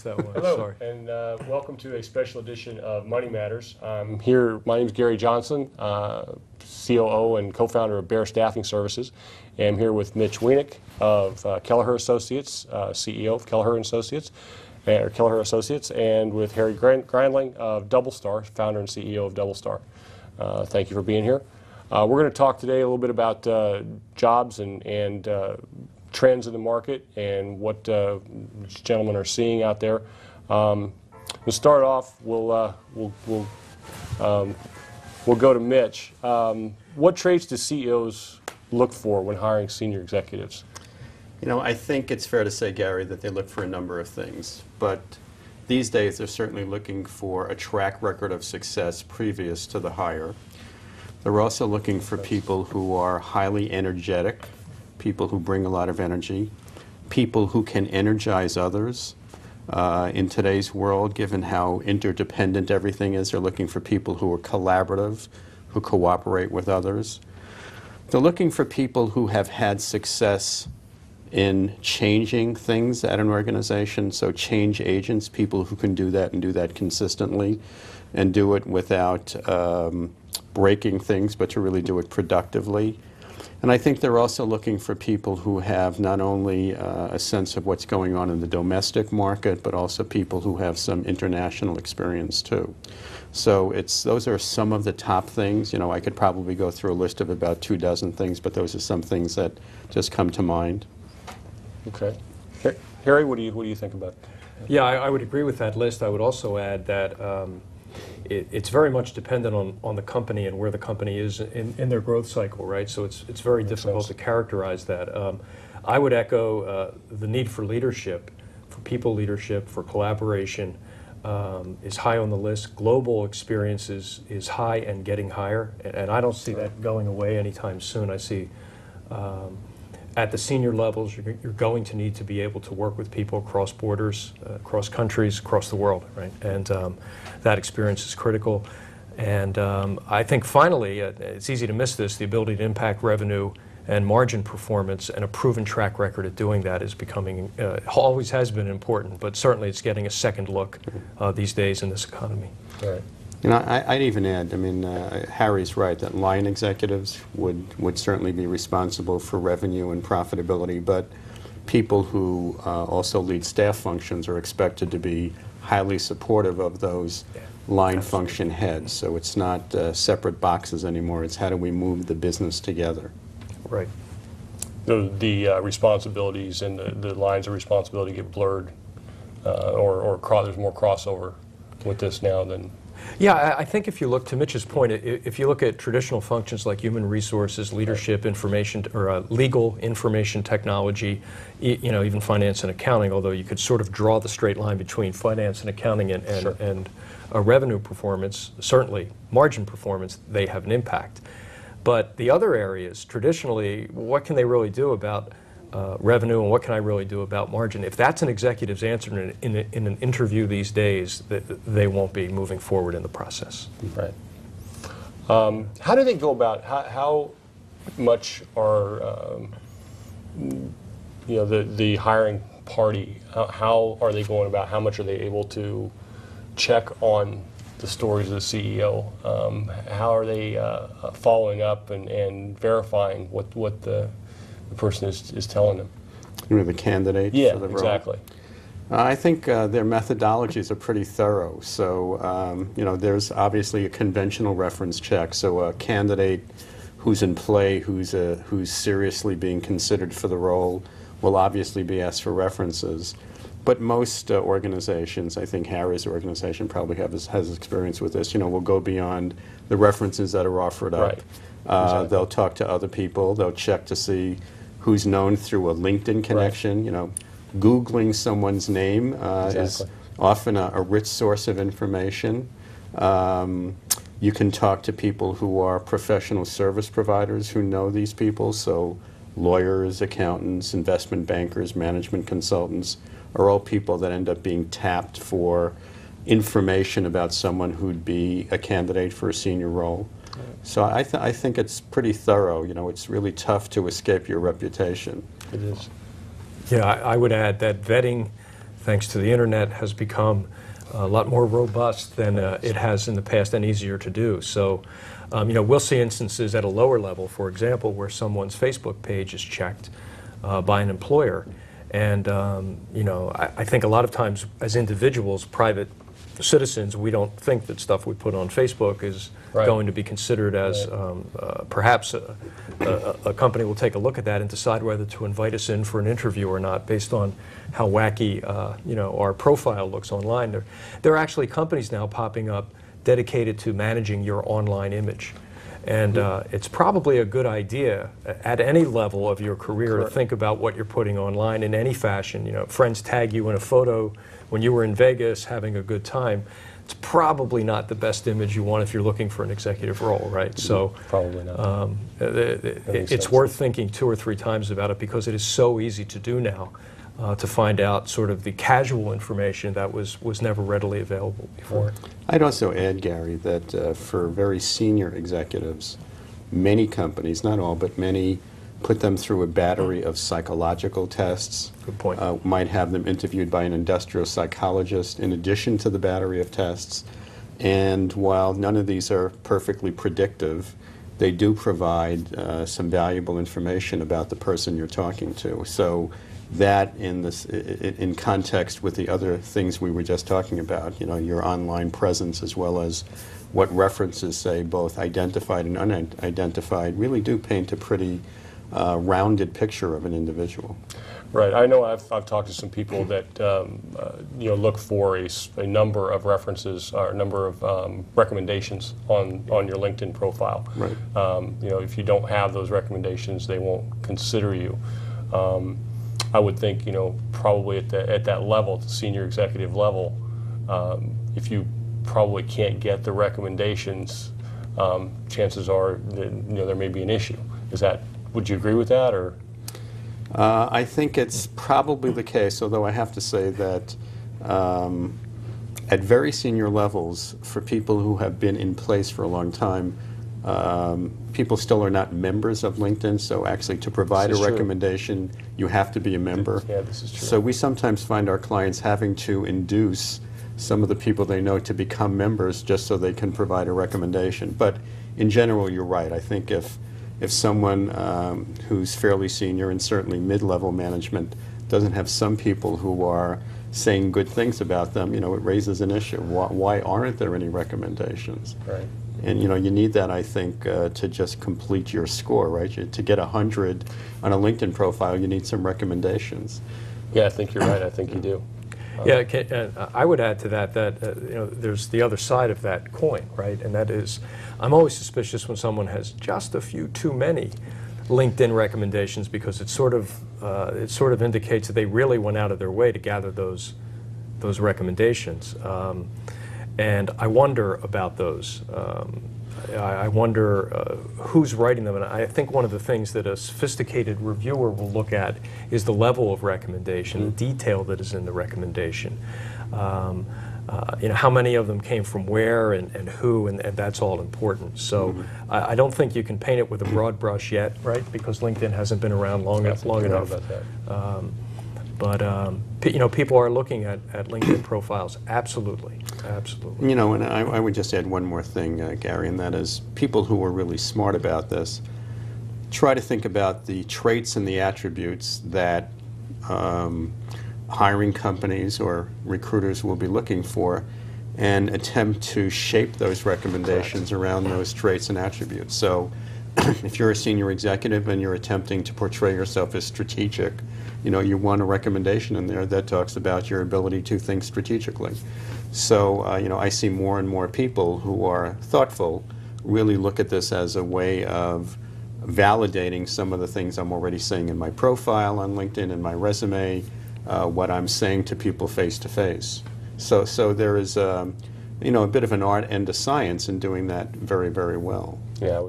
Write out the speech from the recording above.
missed that one. Hello, Sorry. and welcome to a special edition of Money Matters. I'm here, my name is Gary Johnson, COO and co-founder of Bear Staffing Services. And I'm here with Mitch Wienick of Kelleher Associates, CEO of Kelleher Associates, and with Harry Griendling of Double Star, founder and CEO of Double Star. Thank you for being here. We're going to talk today a little bit about jobs and trends in the market and what gentlemen are seeing out there. To start off, we'll go to Mitch. What traits do CEOs look for when hiring senior executives? You know, I think it's fair to say, Gary, that they look for a number of things. But these days, they're certainly looking for a track record of success previous to the hire. They're also looking for people who are highly energetic, people who bring a lot of energy, people who can energize others. In today's world, given how interdependent everything is, they're looking for people who are collaborative, who cooperate with others. They're looking for people who have had success in changing things at an organization, so change agents, people who can do that and do that consistently and do it without breaking things, but to really do it productively. And I think they're also looking for people who have not only a sense of what's going on in the domestic market, but also people who have some international experience too. So those are some of the top things. You know, I could probably go through a list of about 24 things, but those are some things that just come to mind. Okay. Harry, what do you think about that? Yeah, I would agree with that list. I would also add that it's very much dependent on the company and where the company is in their growth cycle, right? So it's very difficult to characterize that. I would echo the need for leadership, for people leadership, for collaboration is high on the list. Global experience is high and getting higher, and I don't see that going away anytime soon. I see at the senior levels, you're going to need to be able to work with people across borders, across countries, across the world, right? And that experience is critical. And I think finally, it's easy to miss this, the ability to impact revenue and margin performance and a proven track record at doing that is becoming, always has been important, but certainly it's getting a second look these days in this economy. Right. You know, I'd even add, I mean, Harry's right, that line executives would certainly be responsible for revenue and profitability, but people who also lead staff functions are expected to be highly supportive of those line function heads. So it's not separate boxes anymore. It's how do we move the business together. Right. The responsibilities and the lines of responsibility get blurred, or there's more crossover with this now than... Yeah, I think if you look, to Mitch's point, if you look at traditional functions like human resources, leadership, information, or legal information technology, you know, even finance and accounting, although you could sort of draw the straight line between finance and accounting and revenue performance, certainly margin performance, they have an impact. But the other areas, traditionally, what can they really do about revenue and what can I really do about margin? If that's an executive's answer in an interview these days, they won't be moving forward in the process. Right. How do they go about, how much are, you know, the hiring party, how are they going about, how much are they able to check on the stories of the CEO? How are they following up and verifying what the person is telling them? You know, the candidate for the role? Exactly. I think their methodologies are pretty thorough. So, you know, there's obviously a conventional reference check. So a candidate who's in play, who's seriously being considered for the role, will obviously be asked for references. But most organizations, I think Harry's organization probably has experience with this, you know, will go beyond the references that are offered up. Right. Exactly. They'll talk to other people. They'll check to see who's known through a LinkedIn connection. Right. You know, Googling someone's name is often a rich source of information. You can talk to people who are professional service providers who know these people. So lawyers, accountants, investment bankers, management consultants are all people that end up being tapped for information about someone who'd be a candidate for a senior role. So I think it's pretty thorough. You know, it's really tough to escape your reputation. It is. Yeah, I would add that vetting thanks to the internet, has become a lot more robust than it has in the past and easier to do. So, we'll see instances at a lower level, for example, where someone's Facebook page is checked by an employer. And, I think a lot of times as individuals, private citizens, we don't think that stuff we put on Facebook is going to be considered as perhaps a company will take a look at that and decide whether to invite us in for an interview or not based on how wacky our profile looks online. There are actually companies now popping up dedicated to managing your online image. And it's probably a good idea at any level of your career to think about what you're putting online in any fashion. Friends tag you in a photo when you were in Vegas having a good time. It's probably not the best image you want if you're looking for an executive role, right? So probably not. It's worth thinking 2 or 3 times about it because it is so easy to do now. To find out sort of the casual information that was never readily available before. I'd also add, Gary, that for very senior executives, many companies, not all, but many, put them through a battery of psychological tests. Good point. Might have them interviewed by an industrial psychologist in addition to the battery of tests. And while none of these are perfectly predictive, they do provide some valuable information about the person you're talking to. So that in context with the other things we were just talking about, your online presence as well as what references say both identified and unidentified, really do paint a pretty rounded picture of an individual. Right. I know I've talked to some people that look for a number of references or a number of recommendations on your LinkedIn profile. Right. If you don't have those recommendations, they won't consider you. I would think, probably at that level, the senior executive level, if you probably can't get the recommendations, chances are that, there may be an issue. Would you agree with that, or? I think it's probably the case, although I have to say that at very senior levels, for people who have been in place for a long time, people still are not members of LinkedIn, so actually to provide a recommendation, you have to be a member. Yeah, this is true. So we sometimes find our clients having to induce some of the people they know to become members just so they can provide a recommendation. But in general, you're right. I think if someone who's fairly senior and certainly mid-level management doesn't have some people who are saying good things about them, it raises an issue. Why aren't there any recommendations? Right. And you need that, I think, to just complete your score, right? To get 100 on a LinkedIn profile, you need some recommendations. Yeah, I think you're right. I think you do. I would add to that there's the other side of that coin, right? And that is, I'm always suspicious when someone has just a few too many LinkedIn recommendations because it sort of indicates that they really went out of their way to gather those recommendations. And I wonder about those. I wonder who's writing them. And I think one of the things that a sophisticated reviewer will look at is the level of recommendation, the detail that is in the recommendation. How many of them came from where and who, and that's all important. So I don't think you can paint it with a broad brush yet, right? Because LinkedIn hasn't been around long enough. But people are looking at LinkedIn profiles. Absolutely. And I would just add one more thing, Gary, and that is people who are really smart about this try to think about the traits and the attributes that hiring companies or recruiters will be looking for, and attempt to shape those recommendations around those traits and attributes. So if you're a senior executive and you're attempting to portray yourself as strategic, you want a recommendation in there that talks about your ability to think strategically. So, I see more and more people who are thoughtful really look at this as a way of validating some of the things I'm already saying in my profile on LinkedIn, in my resume, what I'm saying to people face to face. So there is, a bit of an art and a science in doing that very, very well. Yeah.